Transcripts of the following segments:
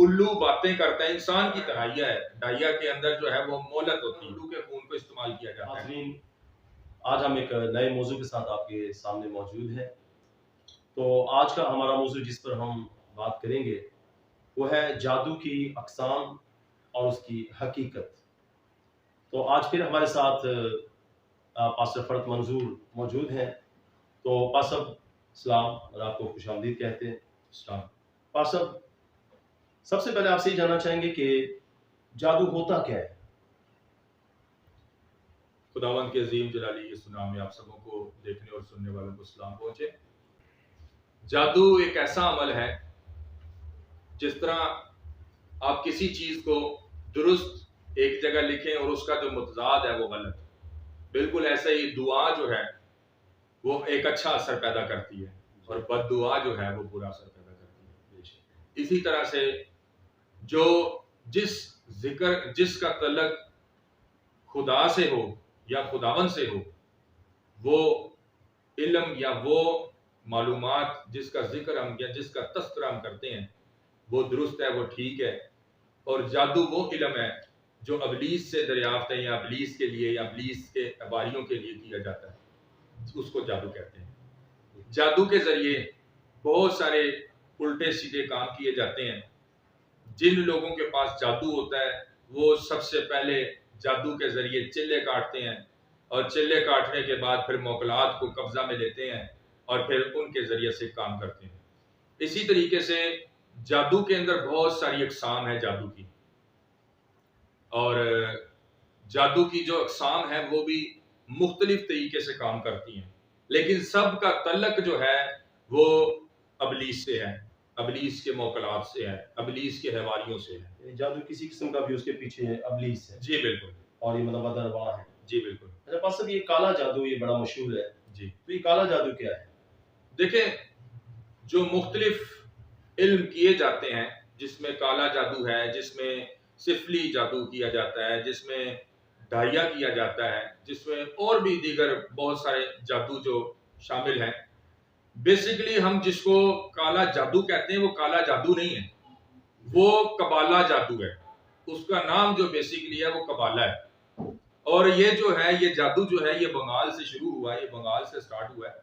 الو باتیں کرتا ہے، انسان کی طرح ہے. ڈائیا کے اندر جو ہے وہ مہلت ہوتی ہے، الو کے خون کو استعمال کیا جاتا ہے. ناظرین، آج ہم ایک نئے موضوع کے ساتھ آپ کے سامنے موجود ہیں. تو آج کا ہمارا موضوع جس پر ہم بات کریں گے وہ ہے جادو کی اقسام اور اس کی حقیقت. تو آج پھر ہمارے ساتھ پاسٹر فرد منظور موجود ہیں. تو پاسب سلام اور آپ کو خوش آمدید کہتے ہیں. اسلام. پاسب، سب سے پہلے آپ سے یہ جاننا چاہیں گے کہ جادو ہوتا کیا ہے؟ خداوند کے عظیم جلالی کے نام میں آپ سبوں کو دیکھنے اور سننے والوں کو سلام پہنچے. جادو ایک ایسا عمل ہے جس طرح آپ کسی چیز کو درست ایک جگہ لکھیں اور اس کا جو متضاد ہے وہ غلط، بالکل ایسے ہی دعا جو ہے وہ ایک اچھا اثر پیدا کرتی ہے اور بد دعا جو ہے وہ برا اثر پیدا کرتی ہے. اسی طرح سے جو جس کا تعلق خدا سے ہو یا خداوند سے ہو، وہ علم یا وہ معلومات جس کا ذکر ہم یا جس کا تذکرہ ہم کرتے ہیں وہ درست ہے، وہ ٹھیک ہے. اور جادو وہ علم ہے جو ابلیس سے دریافت ہے یا ابلیس کے لیے یا ابلیس کے عباریوں کے لیے کیا جاتا ہے، اس کو جادو کہتے ہیں. جادو کے ذریعے بہت سارے الٹے سیدھے کام کیے جاتے ہیں. جن لوگوں کے پاس جادو ہوتا ہے وہ سب سے پہلے جادو کے ذریعے چلے کاٹتے ہیں اور چلے کاٹنے کے بعد پھر موکلات کو قبضہ میں لیتے ہیں اور پھر ان کے ذریعے سے کام کرتے ہیں. اسی طریقے سے جادو کے اندر بہت ساری اقسام ہے جادو کی، اور جادو کی جو اقسام ہے وہ بھی مختلف طریقے سے کام کرتی ہیں، لیکن سب کا تعلق جو ہے وہ ابلیس سے ہے، ابلیس کے موکلات سے ہے، ابلیس کے حواریوں سے ہے. جادو کسی قسم کا بھی اس کے پیچھے ابلیس ہے. جی بالکل. اور یہ مطلب ادرواہ ہے. جی بالکل. اچھا پاسب، یہ کالا جادو یہ بڑا مشہور ہے. جی. تو یہ کالا جادو کیا ہے؟ دیکھیں، جو مختلف علم کیے جاتے ہیں جس میں کالا جادو ہے، جس میں سفلی جادو کیا جاتا ہے، جس میں ڈائیا کیا جاتا ہے، جس میں اور بھی دیگر بہت سارے جادو جو شامل ہیں. بیسیکلی ہم جس کو کالا جادو کہتے ہیں وہ کالا جادو نہیں ہے، وہ قبالہ جادو ہے. اس کا نام جو بیسیکلی ہے وہ قبالہ ہے. اور یہ جو ہے یہ جادو جو ہے یہ بنگال سے شروع ہوا ہے، یہ بنگال سے سٹارٹ ہوا ہے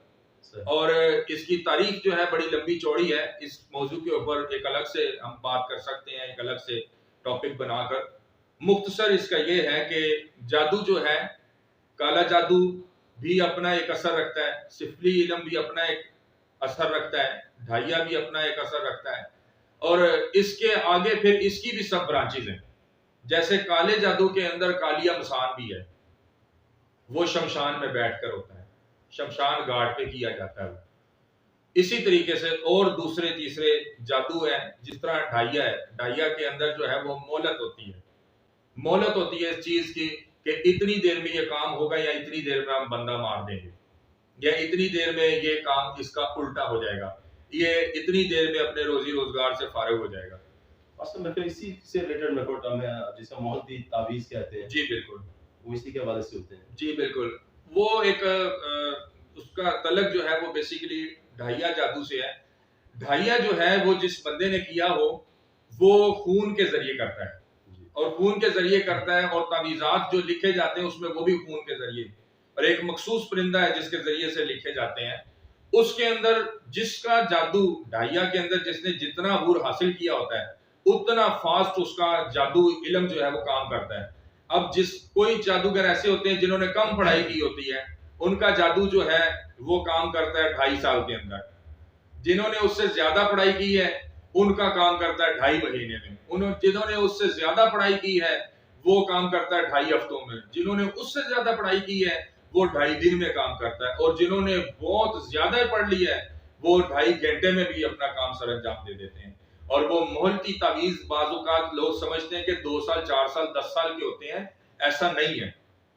اور اس کی تاریخ جو ہے بڑی لمبی چوڑی ہے. اس موضوع کے اوپر ایک الگ سے ہم بات کر سکتے ہیں، ایک الگ سے ٹاپک بنا کر. مختصر اس کا یہ ہے کہ جادو جو ہے، کالا جادو بھی اپنا ایک اثر رکھتا ہے، سفلی علم بھی اپنا ایک اثر رکھتا ہے، ڈھائیا بھی اپنا ایک اثر رکھتا ہے، اور اس کے آگے پھر اس کی بھی سب برانچز ہیں. جیسے کالے جادو کے اندر کالیا مسان بھی ہے، وہ شمشان میں بیٹھ کر ہوتا ہے، شمشان گھاٹ پہ کیا جاتا ہے. اسی طریقے سے اور دوسرے تیسرے جادو ہیں، جس طرح ڈھائیا ہے. ڈھائیا کے اندر جو ہے وہ مہلت ہوتی ہے، مہلت ہوتی ہے اس چیز کی کہ اتنی دیر میں یہ کام ہوگا یا اتنی دیر میں ہم بندہ مار دیں گے یا اتنی دیر میں یہ کام اس کا الٹا ہو جائے گا، یہ اتنی دیر میں اپنے روزی روزگار سے فارغ ہو جائے گا. اصل میں اسی سے ریلیٹڈ میں کوئی ٹرم ہے جسے مہلتی تعویذ کہتے ہیں. جی بالکل. وہ اسی کے حوالے سے ہوتے ہیں. جی بالکل. وہ ایک اس کا تعلق جو ہے وہ بیسیکلی ڈھائیا جادو سے ہے. ڈھائیا جو ہے وہ جس بندے نے کیا ہو وہ خون کے ذریعے کرتا ہے، اور خون کے ذریعے کرتا ہے، اور تعویذات جو لکھے جاتے ہیں اس میں وہ بھی خون کے ذریعے، اور ایک مخصوص پرندہ ہے جس کے ذریعے سے لکھے جاتے ہیں. اس کے اندر جس کا جادو ڈھائیا کے اندر جس نے جتنا عبور حاصل کیا ہوتا ہے اتنا فاسٹ اس کا جادو علم جو ہے وہ کام کرتا ہے. اب کوئی جادوگر ایسے ہوتے ہیں جنہوں نے کم پڑھائی کی ہوتی ہے، ان کا جادو جو ہے وہ کام کرتا ہے 2.5 سال کے اندر. جنہوں نے اس سے زیادہ پڑھائی کی ہے ان کا کام کرتا ہے 2.5 مہینے میں. جنہوں نے اس سے زیادہ پڑھائی کی ہے وہ کام کرتا ہے 2.5 ہفتوں میں. جنہوں نے اس سے زیادہ پڑھائی کی ہے وہ 2.5 دن میں کام کرتا ہے. اور جنہوں نے بہت زیادہ پڑھ لیا ہے وہ 2.5 گھنٹے میں بھی اپنا کام سر انجام دے دیتے ہیں. اور وہ مہلتی تعویذ بعض اوقات لوگ سمجھتے ہیں کہ 2 سال 4 سال 10 سال کے ہوتے ہیں، ایسا نہیں ہے.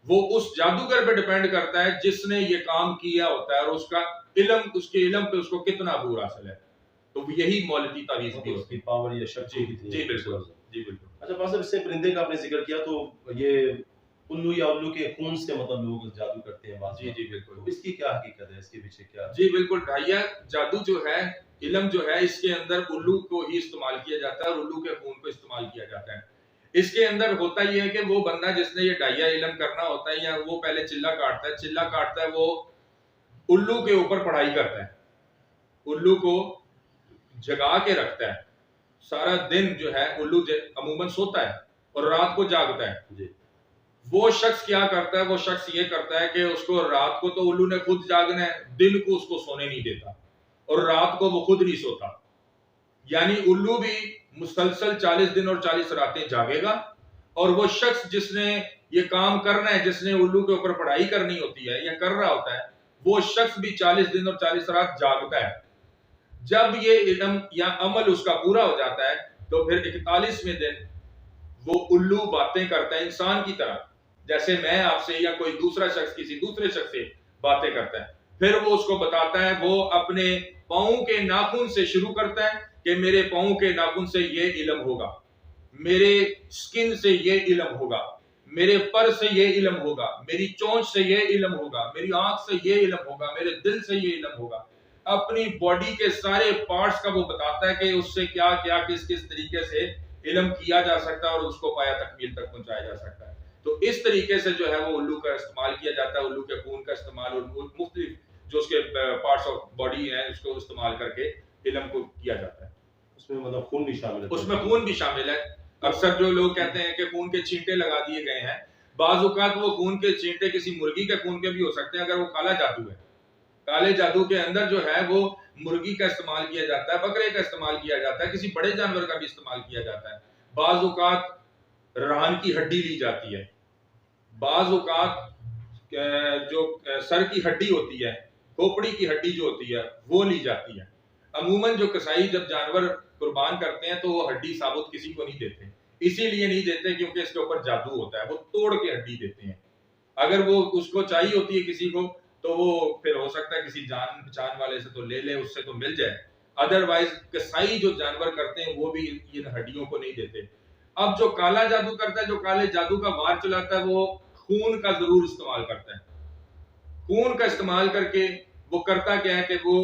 وہ اس جادوگر پہ ڈیپینڈ کرتا ہے جس نے یہ کام کیا ہوتا ہے اور اس کا علم، اس کے علم پہ اس کو کتنا عبور حاصل ہے. تو یہی مہلتی تعویذ بھی ہوتی ہے. پاور یا شکتی. جی بالکل. جی بالکل. اچھا پاسب، اس سے پرندے کا آپ نے ذکر کیا، تو یہ الو یا الو کے خون سے مطلب لوگ جادو کرتے ہیں بعض جی بار. جی بالکل. تو اس کی کیا حقیقت ہے, اس کے پیچھے کیا؟ جی بالکل, ڈھائیا جادو جو ہے, علم جو ہے, اس کے اندر الو کو ہی استعمال کیا جاتا ہے اور الو کے خون کو استعمال کیا جاتا ہے. اس کے اندر ہوتا یہ ہے کہ وہ بندہ جس نے یہ ڈھائیا علم کرنا ہوتا ہے, یا وہ پہلے چلہ کاٹتا ہے, وہ الو کے اوپر پڑھائی کرتا ہے, الو کو جگا کے رکھتا ہے. سارا دن جو ہے الو عموماً سوتا ہے اور رات کو جاگتا ہے. جی. وہ شخص کیا کرتا ہے, وہ شخص یہ کرتا ہے کہ اس کو رات کو تو الو نے خود جاگنا ہے, دن کو اس کو سونے نہیں دیتا, اور رات کو وہ خود نہیں سوتا. یعنی الو بھی مسلسل 40 دن اور 40 راتیں جاگے گا, اور وہ شخص جس نے یہ کام کرنا ہے, جس نے الو کے اوپر پڑھائی کرنی ہوتی ہے یا کر رہا ہوتا ہے, وہ شخص بھی 40 دن اور 40 رات جاگتا ہے. جب یہ علم یا عمل اس کا پورا ہو جاتا ہے تو پھر 41ویں دن وہ الو باتیں کرتا ہے انسان کی طرح, جیسے میں آپ سے یا کوئی دوسرا شخص کسی دوسرے شخص سے باتیں کرتا ہے. پھر وہ اس کو بتاتا ہے, وہ اپنے پاؤں کے ناخن سے شروع کرتا ہے کہ میرے پاؤں کے ناخن سے یہ علم ہوگا, میرے سکن سے یہ علم ہوگا, میرے پر سے یہ علم ہوگا, میری چونچ سے یہ علم ہوگا, میری آنکھ سے یہ علم ہوگا, میرے دل سے یہ علم ہوگا. اپنی باڈی کے سارے پارٹس کا وہ بتاتا ہے کہ اس سے کیا کیا کس کس طریقے سے علم کیا جا سکتا ہے اور اس کو پایا تکمیل تک پہنچایا جا سکتا ہے. تو اس طریقے سے جو ہے وہ الو کا استعمال کیا جاتا ہے, الو کے خون کا استعمال, اور مختلف جو اس کے پارٹس آف باڈی ہیں اس کو استعمال کر کے علم کو کیا جاتا ہے. اس میں مطلب خون بھی شامل ہے؟ اس میں خون بھی شامل ہے. اکثر جو لوگ کہتے ہیں کہ خون کے چھینٹے لگا دیے گئے ہیں, بعض اوقات وہ خون کے چھینٹے کسی مرغی کے خون کے بھی ہو سکتے ہیں اگر وہ کالا جادو ہے. کالے جادو کے اندر جو ہے وہ مرغی کا استعمال کیا جاتا ہے, بکرے کا استعمال کیا جاتا ہے, کسی بڑے جانور کا بھی استعمال کیا جاتا ہے. بعض اوقات رہن کی ہڈی لی جاتی ہے, بعض اوقات جو سر کی ہڈی ہوتی ہے, کھوپڑی کی ہڈی جو ہوتی ہے وہ لی جاتی ہے. عموماً جو کسائی جب جانور قربان کرتے ہیں تو وہ ہڈی ثابت کسی کو نہیں دیتے, اسی لیے نہیں دیتے کیونکہ اس کے اوپر جادو ہوتا ہے, وہ توڑ کے ہڈی دیتے ہیں. اگر وہ اس کو چاہیے ہوتی ہے کسی کو تو وہ پھر ہو سکتا ہے کسی جان پہچان والے سے تو لے لے, اس سے تو مل جائے. ادروائز کسائی جو جانور کرتے ہیں وہ بھی ان ہڈیوں کو نہیں دیتے. اب جو کالا جادو کرتا ہے, جو کالے جادو کا وار چلاتا ہے, وہ خون کا ضرور استعمال کرتا ہے. خون کا استعمال کر کے وہ کرتا کیا ہے کہ وہ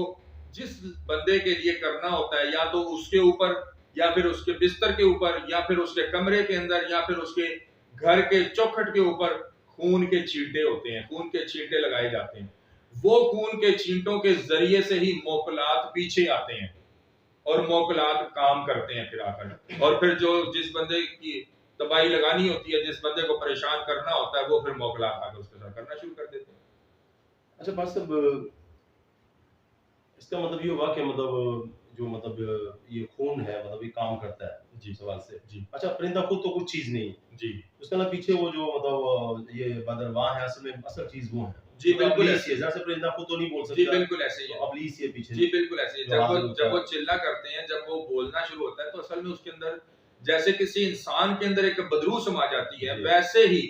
جس بندے کے لیے کرنا ہوتا ہے, یا تو اس کے اوپر یا پھر اس کے بستر کے اوپر یا پھر اس کے کمرے کے اندر یا پھر اس کے گھر کے چوکھٹ کے اوپر خون کے چھینٹے ہوتے ہیں, خون کے چھینٹے لگائے جاتے ہیں. وہ خون کے چھینٹوں کے ذریعے سے ہی موکلات پیچھے آتے ہیں اور موکلات کام کرتے ہیں پھر آ کر, اور پھر جو جس بندے کی تباہی لگانی ہوتی ہے, جس بندے کو پریشان کرنا ہوتا ہے, وہ پھر موکلات آ کے اس کے ساتھ کرنا شروع کر دیتے ہیں. اچھا بات صاحب, اس کا مطلب یہ ہوا کہ مطلب جو مطلب یہ خون ہے مطلب یہ کام کرتا ہے جی سوال سے. جی اچھا پرندہ خود تو کچھ چیز نہیں ہے جی اس کا نا پیچھے وہ جو مطلب یہ بدرواہ ہے, اصل میں اصل چیز وہ ہے. جی بالکل ایسے جیسے پرندہ خود تو نہیں بول جی سکتا, بالکل ایسے ہی ہے. ابلیس یہ پیچھے. جی بالکل ایسے ہی, جب وہ چلا کرتے ہیں, جب وہ بولنا شروع ہوتا ہے تو اصل میں اس کے اندر جیسے کسی انسان کے اندر ایک بدرو سما جاتی ہے, ویسے ہی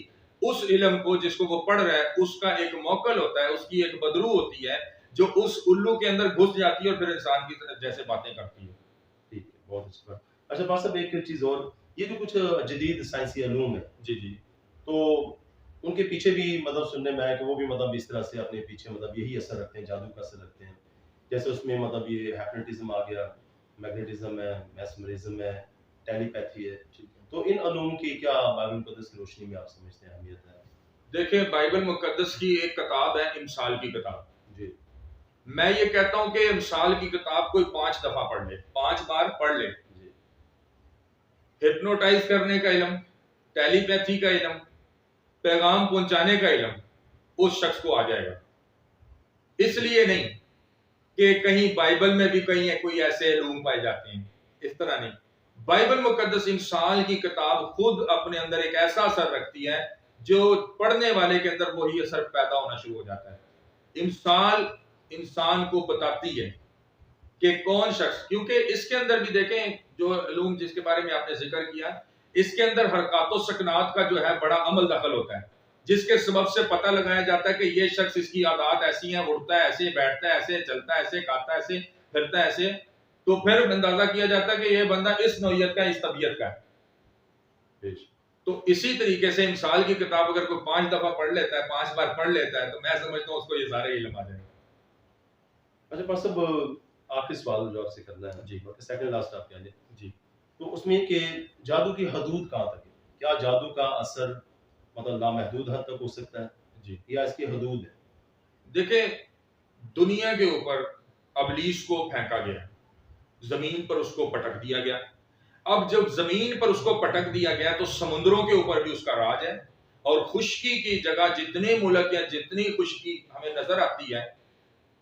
اس علم کو جس کو وہ پڑھ رہا ہے اس کا ایک موکل ہوتا ہے, اس کی ایک بدرو ہوتی ہے جو اس الو کے اندر گھس جاتی ہے اور پھر انسان کی جیسے باتیں کرتی ہے. ٹھیک ہے, بہت اچھا. اچھا بات صاحب ایک چیز اور, یہ جو کچھ جدید سائنسی علوم ہے, جی جی, تو ان کے پیچھے بھی مطلب سننے میں آیا کہ وہ بھی مطلب اس طرح سے اپنے پیچھے مطلب یہی اثر رکھتے ہیں, جادو کا اثر رکھتے ہیں. جیسے اس میں مطلب یہ ہیپنوٹزم آ گیا, میگنیٹزم ہے, میسمرزم ہے, ٹیلی پیتھی ہے. تو ان علوم کی کیا بائبل مقدس کی روشنی میں آپ سمجھتے ہیں اہمیت ہے؟ دیکھیں بائبل مقدس کی ایک کتاب ہے امثال کی کتاب. جی, میں یہ کہتا ہوں کہ امثال کی کتاب کوئی 5 دفعہ پڑھ لے, 5 بار پڑھ لے. جی, ہپنوٹائز کرنے کا علم, ٹیلی پیتھی کا علم, پیغام پہنچانے کا علم اس شخص کو آ جائے گا. اس لیے نہیں کہ کہیں بائبل میں بھی کہیں کوئی ایسے علوم پائے جاتے ہیں, اس طرح نہیں. بائبل مقدس امثال کی کتاب خود اپنے اندر ایک ایسا اثر رکھتی ہے جو پڑھنے والے کے اندر وہی اثر پیدا ہونا شروع ہو جاتا ہے. امثال انسان کو بتاتی ہے کہ کون شخص, کیونکہ اس کے اندر بھی دیکھیں جو علوم جس کے بارے میں آپ نے ذکر کیا, اس کے اندر حرکات و سکنات کا جو ہے بڑا عمل دخل ہوتا ہے, جس کے سبب سے پتہ لگایا جاتا ہے کہ یہ شخص اس کی عادات ایسی ہیں, اڑتا ہے ایسے, بیٹھتا ہے ایسے, چلتا ہے ایسے, کھاتا ہے ایسے, پھرتا ہے ایسے. تو پھر اندازہ کیا جاتا ہے کہ یہ بندہ اس نوعیت کا, اس طبیعت کا ہے. تو اسی طریقے سے مثال کی کتاب اگر کوئی 5 دفعہ پڑھ لیتا ہے، 5 بار پڑھ لیتا ہے، تو میں سمجھتا ہوں اس کو یہ سارے علم آ جائیں گے۔ اچھا پاس صاحب، آخری سوال جو آپ سے کرنا ہے جی سیکنڈ لاسٹ آپ کہہ لیں، جی تو اس میں کہ جادو کی حدود کہاں تک ہے؟ کیا جادو کا اثر مطلب لامحدود حد تک ہو سکتا ہے جی یا اس کی حدود ہے؟ دیکھیں، دنیا کے اوپر ابلیس کو پھینکا گیا، زمین پر اس کو پٹک دیا گیا۔ اب جب زمین پر اس کو پٹک دیا گیا تو سمندروں کے اوپر بھی اس کا راج ہے، اور خشکی کی جگہ جتنے ملک یا جتنی خشکی ہمیں نظر آتی ہے،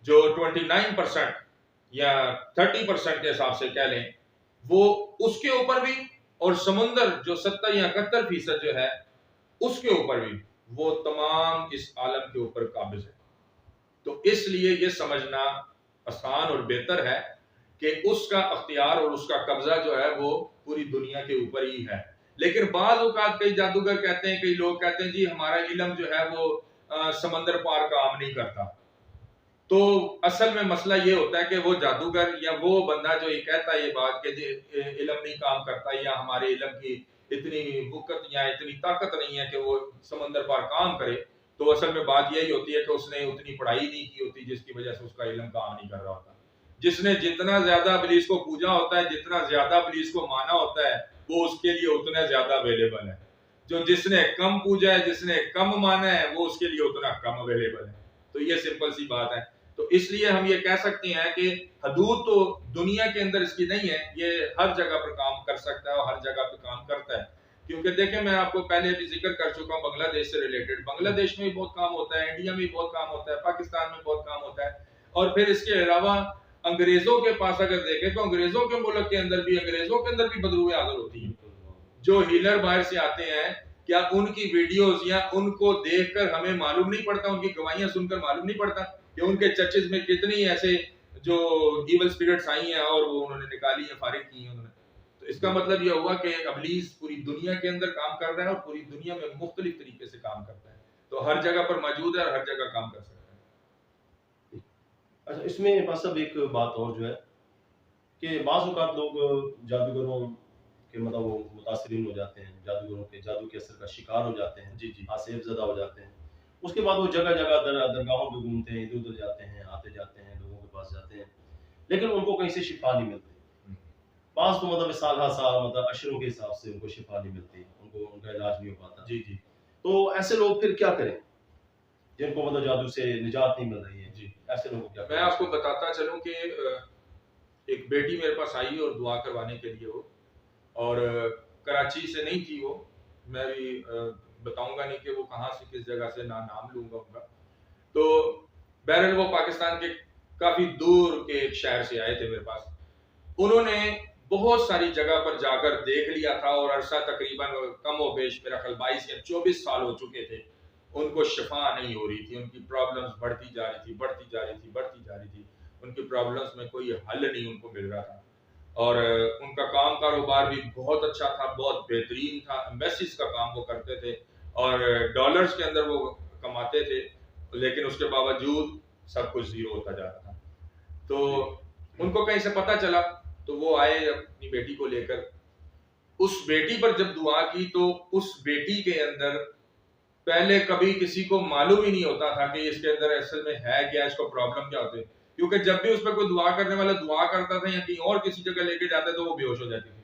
جو 29% یا 30% کے حساب سے کہہ لیں، وہ اس کے اوپر بھی، اور سمندر جو 70 یا 71% جو ہے اس کے اوپر بھی، وہ تمام اس عالم کے اوپر قابض ہے۔ تو اس لیے یہ سمجھنا آسان اور بہتر ہے کہ اس کا اختیار اور اس کا قبضہ جو ہے وہ پوری دنیا کے اوپر ہی ہے۔ لیکن بعض اوقات کئی جادوگر کہتے ہیں، کئی لوگ کہتے ہیں جی ہمارا علم جو ہے وہ سمندر پار کام نہیں کرتا۔ تو اصل میں مسئلہ یہ ہوتا ہے کہ وہ جادوگر یا وہ بندہ جو یہ کہتا ہے یہ بات کہ علم نہیں کام کرتا، یا ہمارے علم کی اتنی وقت یا اتنی طاقت نہیں ہے کہ وہ سمندر پار کام کرے، تو اصل میں بات یہی ہوتی ہے کہ اس نے اتنی پڑھائی نہیں کی ہوتی جس کی وجہ سے اس کا علم کام نہیں کر رہا ہوتا۔ جس نے جتنا زیادہ ابلیس کو پوجا ہوتا ہے، جتنا زیادہ ابلیس کو مانا ہوتا ہے، وہ اس کے لیے اتنا زیادہ اویلیبل ہے۔ جو جس نے کم پوجا ہے، جس نے کم مانا ہے، وہ اس کے لیے اتنا کم اویلیبل ہے۔ تو یہ سمپل سی بات ہے۔ تو اس لیے ہم یہ کہہ سکتے ہیں کہ حدود تو دنیا کے اندر اس کی نہیں ہے، یہ ہر جگہ پر کام کر سکتا ہے اور ہر جگہ پہ کام کرتا ہے۔ کیونکہ دیکھیں، میں آپ کو پہلے بھی ذکر کر چکا ہوں بنگلہ دیش سے ریلیٹڈ، بنگلہ دیش میں بھی بہت کام ہوتا ہے، انڈیا میں بھی بہت کام ہوتا ہے، پاکستان میں بہت کام ہوتا ہے، اور پھر اس کے علاوہ انگریزوں کے پاس اگر دیکھیں تو انگریزوں کے ملک کے اندر بھی بدروئے حاضر ہوتی ہیں۔ جو ہیلر باہر سے آتے ہیں، کیا ان کی ویڈیوز یا ان کو دیکھ کر ہمیں معلوم نہیں پڑتا، ان کی گواہیاں سن کر معلوم نہیں پڑتا کہ ان کے چرچز میں کتنی ایسے جو ایول اسپرٹس آئی ہیں اور وہ انہوں نے نکالی ہیں، فارغ کی ہیں انہوں نے۔ تو اس کا مطلب یہ ہوا کہ ابلیس پوری دنیا کے اندر کام کر رہا ہے اور پوری دنیا میں مختلف طریقے سے کام کرتا ہے، تو ہر جگہ پر موجود ہے اور ہر جگہ کام کر سکتا ہے۔ اچھا، اس میں پاس صاحب ایک بات اور جو ہے کہ بعض اوقات لوگ جادوگروں کے مطلب وہ متاثرین ہو جاتے ہیں، جادوگروں کے جادو کے اثر کا شکار ہو جاتے ہیں، جی آصف زدہ ہو جاتے ہیں۔ اس کے بعد وہ جگہ جگہ درگاہوں پہ گھومتے ہیں، ادھر ادھر جاتے ہیں، آتے جاتے ہیں، لوگوں کے پاس جاتے ہیں، لیکن ان کو کہیں سے شفا نہیں ملتی۔ بعض تو مطلب سال ہر سال مطلب اشروں کے حساب سے ان کو شفا نہیں ملتی، ان کا علاج نہیں ہو پاتا۔ جی جی تو ایسے لوگ پھر کیا کریں جن کو مطلب جادو سے نجات نہیں مل رہی ہے؟ جی ایسے لوگوں کو کیا میں آپ کو بتاتا چلوں کہ ایک بیٹی میرے پاس آئی اور دعا کروانے کے لیے، وہ اور کراچی سے نہیں تھی، وہ میں بھی بتاؤں گا نہیں کہ وہ کہاں سے کس جگہ سے، نہ نام لوں گا ان کا۔ تو بہرحال وہ پاکستان کے کافی دور کے ایک شہر سے آئے تھے میرے پاس۔ انہوں نے بہت ساری جگہ پر جا کر دیکھ لیا تھا، اور عرصہ تقریباً کم و بیش میرا خیال 22 یا 24 سال ہو چکے تھے، ان کو شفا نہیں ہو رہی تھی، ان کی پرابلمز بڑھتی جا رہی تھی، ان کی پرابلمز میں کوئی حل نہیں ان کو مل رہا تھا، اور ان کا کام کاروبار بھی بہت اچھا تھا، بہت بہترین تھا، ایمبیسیز کا کام وہ کرتے تھے اور ڈالرز کے اندر وہ کماتے تھے، لیکن اس کے باوجود سب کچھ زیرو ہوتا جا رہا تھا۔ تو ان کو کہیں سے پتہ چلا، تو وہ آئے اپنی بیٹی کو لے کر۔ اس بیٹی پر جب دعا کی تو اس بیٹی کے اندر پہلے کبھی کسی کو معلوم ہی نہیں ہوتا تھا کہ اس کے اندر اصل میں ہے کیا، اس کو پرابلم کیا ہوتے، کیونکہ جب بھی اس پہ کوئی دعا کرنے والا دعا کرتا تھا یا کہیں اور کسی جگہ لے کے جاتے تو وہ بے ہوش ہو جاتی تھی۔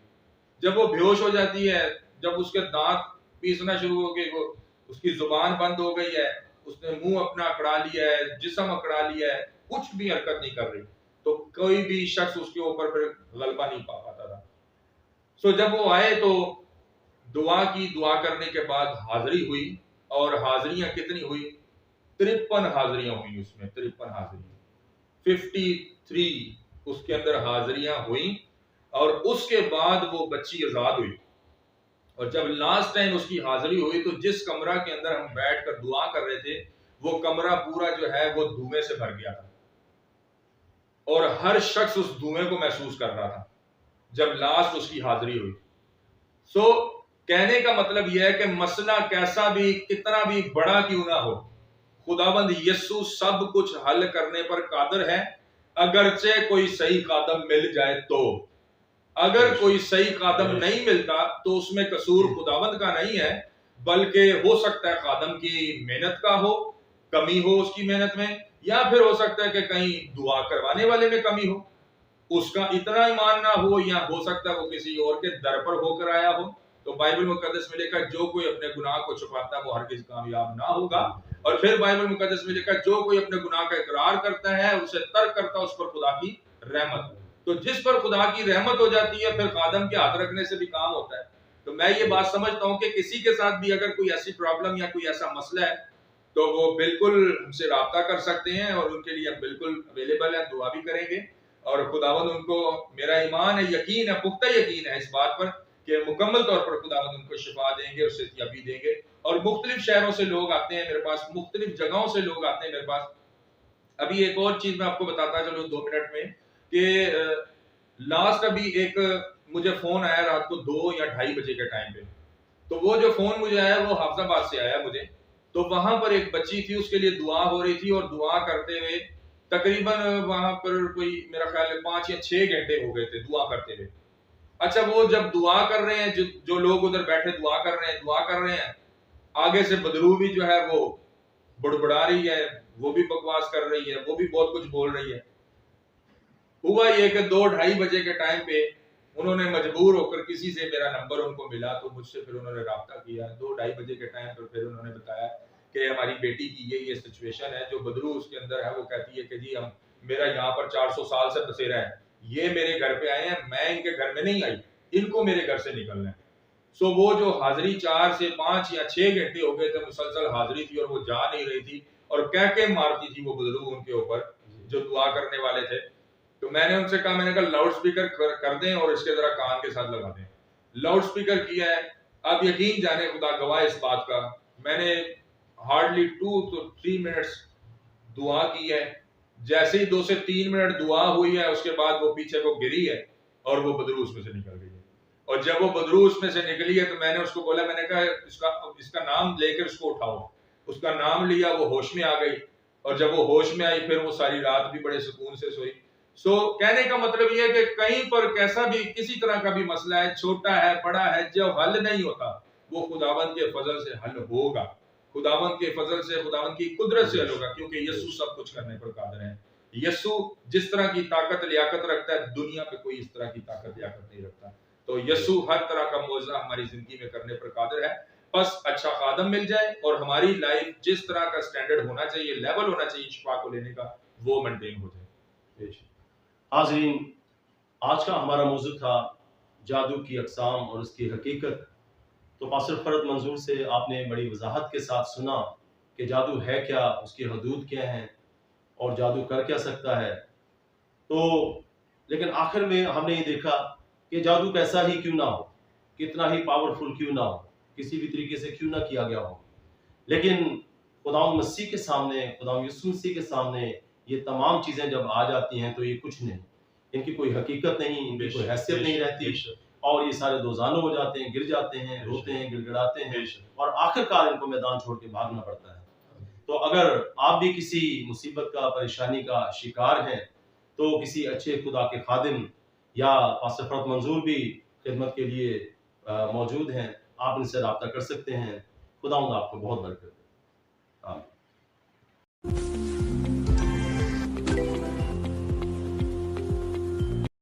جب وہ بے ہوش ہو جاتی ہے، جب اس کے دانت پیسنا شروع ہو گئے، وہ اس کی زبان بند ہو گئی ہے، اس نے منہ اپنا اکڑا لیا ہے، جسم اکڑا لیا ہے، کچھ بھی حرکت نہیں کر رہی، تو کوئی بھی شخص اس کے اوپر پھر غلبہ نہیں پا پاتا تھا۔ سو جب وہ آئے تو دعا کی، دعا کرنے کے بعد حاضری ہوئی، اور حاضریاں کتنی ہوئی؟ 53 حاضریاں ہوئی، اس میں 53 حاضریاں، 53 اس کے اندر حاضریاں ہوئیں، اور اس کے بعد وہ بچی آزاد ہوئی۔ اور جب لاسٹ ٹائم اس کی حاضری ہوئی تو جس کمرہ کے اندر ہم بیٹھ کر دعا کر رہے تھے، وہ کمرہ پورا جو ہے وہ دھوئیں سے بھر گیا تھا، اور ہر شخص اس دھوئیں کو محسوس کر رہا تھا جب لاسٹ اس کی حاضری ہوئی۔ سو کہنے کا مطلب یہ ہے کہ مسئلہ کیسا بھی، کتنا بھی بڑا کیوں نہ ہو، خداوند یسوع سب کچھ حل کرنے پر قادر ہے، اگرچہ کوئی صحیح قدم مل جائے تو۔ اگر کوئی صحیح خادم نہیں ملتا تو اس میں قصور خداوند کا نہیں ہے، بلکہ ہو سکتا ہے خادم کی محنت کا ہو، کمی ہو اس کی محنت میں، یا پھر ہو سکتا ہے کہ کہیں دعا کروانے والے میں کمی ہو، اس کا اتنا ایمان نہ ہو، یا ہو سکتا ہے وہ کسی اور کے در پر ہو کر آیا ہو۔ تو بائبل مقدس میں لکھا جو کوئی اپنے گناہ کو چھپاتا ہے وہ ہرگز کامیاب نہ ہوگا، اور پھر بائبل مقدس میں لکھا جو کوئی اپنے گناہ کا اقرار کرتا ہے، اسے ترک کرتا ہے، اس پر خدا کی رحمت۔ تو جس پر خدا کی رحمت ہو جاتی ہے پھر خادم کے ہاتھ رکھنے سے بھی کام ہوتا ہے۔ تو میں یہ بات سمجھتا ہوں کہ کسی کے ساتھ بھی اگر کوئی ایسی پرابلم یا کوئی ایسا مسئلہ ہے تو وہ بالکل ہم سے رابطہ کر سکتے ہیں، اور ان کے لیے ہم بالکل اویلیبل ہیں، دعا بھی کریں گے، اور خداوند ان کو، میرا ایمان ہے، یقین ہے، پختہ یقین ہے اس بات پر کہ مکمل طور پر خداوند ان کو شفا دیں گے اور صحتیابی دیں گے۔ اور مختلف شہروں سے لوگ آتے ہیں میرے پاس، مختلف جگہوں سے لوگ آتے ہیں میرے پاس۔ ابھی ایک اور چیز میں آپ کو بتاتا چلوں 2 منٹ میں کہ لاسٹ ابھی ایک مجھے فون آیا رات کو 2 یا 2:30 بجے کے ٹائم پہ، تو وہ جو فون مجھے آیا وہ حافظ آباد سے آیا مجھے، تو وہاں پر ایک بچی تھی، اس کے لیے دعا ہو رہی تھی، اور دعا کرتے ہوئے تقریباً وہاں پر کوئی میرا خیال ہے 5 یا 6 گھنٹے ہو گئے تھے دعا کرتے ہوئے۔ اچھا وہ جب دعا کر رہے ہیں، جو لوگ ادھر بیٹھے دعا کر رہے ہیں، آگے سے بدرو بھی جو ہے وہ بڑبڑا رہی ہے، وہ بھی بکواس کر رہی ہے، وہ بھی بہت کچھ بول رہی ہے۔ ہوا یہ کہ 2-2:30 بجے کے ٹائم پہ انہوں نے مجبور ہو کر، کسی سے میرا نمبر ان کو ملا تو مجھ سے پھر انہوں نے رابطہ کیا۔ 2-2:30 بجے کے ٹائم پر پھر انہوں نے بتایا کہ ہماری بیٹی کی یہ سچویشن ہے، جو بدرو اس کے اندر ہے، وہ کہتی ہے کہ جی میرا یہاں پر 400 سال سے بسیرا ہے، یہ میرے گھر پہ آئے ہیں، میں ان کے گھر میں نہیں آئی، ان کو میرے گھر سے نکلنا ہے۔ سو وہ جو حاضری 4 سے 5 یا 6 گھنٹے ہو گئے تھے مسلسل حاضری تھی، اور وہ جا نہیں رہی تھی، اور کہہ کے مارتی تھی وہ بدرو ان کے اوپر جو دعا کرنے والے تھے۔ تو میں نے ان سے کہا، میں نے کہا لاؤڈ سپیکر کر دیں اور اس کے ذرا کان کے ساتھ لگا دیں۔ لاؤڈ سپیکر کیا ہے، اب یقین جانے خدا گواہ اس بات کا، میں نے ہارڈلی 2 to 3 منٹس دعا کی ہے۔ جیسے ہی 2 سے 3 منٹ دعا ہوئی ہے، اس کے بعد وہ پیچھے کو گری ہے اور وہ بدرو اس میں سے نکل گئی ہے۔ اور جب وہ بدرو اس میں سے نکلی ہے تو میں نے اس کو بولا، میں نے کہا اس کا نام لے کر اس کو اٹھاؤ۔ اس کا نام لیا، وہ ہوش میں آ گئی، اور جب وہ ہوش میں آئی پھر وہ ساری رات بھی بڑے سکون سے سوئی۔ سو کہنے کا مطلب یہ ہے کہ کہیں پر کیسا بھی کسی طرح کا بھی مسئلہ ہے، چھوٹا ہے بڑا ہے، جو حل نہیں ہوتا وہ خداوند کے فضل سے حل ہوگا، خداوند کے فضل سے، خداوند کی قدرت سے حل ہوگا، کیونکہ یسوع سب کچھ کرنے پر قادر ہے۔ یسوع جس طرح کی طاقت لیاقت رکھتا ہے، دنیا پہ کوئی اس طرح کی طاقت لیاقت نہیں رکھتا۔ تو یسوع ہر طرح کا معجزہ ہماری زندگی میں کرنے پر قادر ہے، بس اچھا خادم مل جائے اور ہماری لائف جس طرح کا سٹینڈرڈ ہونا چاہیے، لیول ہونا چاہیے شفا کو لینے کا، وہ مینٹین ہو جائے۔ حاضرین، آج کا ہمارا موضوع تھا جادو کی اقسام اور اس کی حقیقت۔ تو پاسٹر فرد منظور سے آپ نے بڑی وضاحت کے ساتھ سنا کہ جادو ہے کیا، اس کی حدود کیا ہیں، اور جادو کر کیا سکتا ہے۔ تو لیکن آخر میں ہم نے یہ دیکھا کہ جادو کیسا ہی کیوں نہ ہو، کتنا ہی پاورفل کیوں نہ ہو، کسی بھی طریقے سے کیوں نہ کیا گیا ہو، لیکن خداوند مسیح کے سامنے، خداوند یسوع مسیح کے سامنے یہ تمام چیزیں جب آ جاتی ہیں تو یہ کچھ نہیں، ان کی کوئی حقیقت نہیں، ان کی کوئی حیثیت نہیں رہتی، اور یہ سارے دوزانو ہو جاتے ہیں، گر جاتے ہیں، روتے ہیں، گڑ گڑاتے ہیں، اور آخر کار ان کو میدان چھوڑ کے بھاگنا پڑتا ہے۔ تو اگر آپ بھی کسی مصیبت کا، پریشانی کا شکار ہیں تو کسی اچھے خدا کے خادم یا پاسٹر فرد منظور بھی خدمت کے لیے موجود ہیں، آپ ان سے رابطہ کر سکتے ہیں۔ خداوند آپ کو بہت برکت دے۔ آمین۔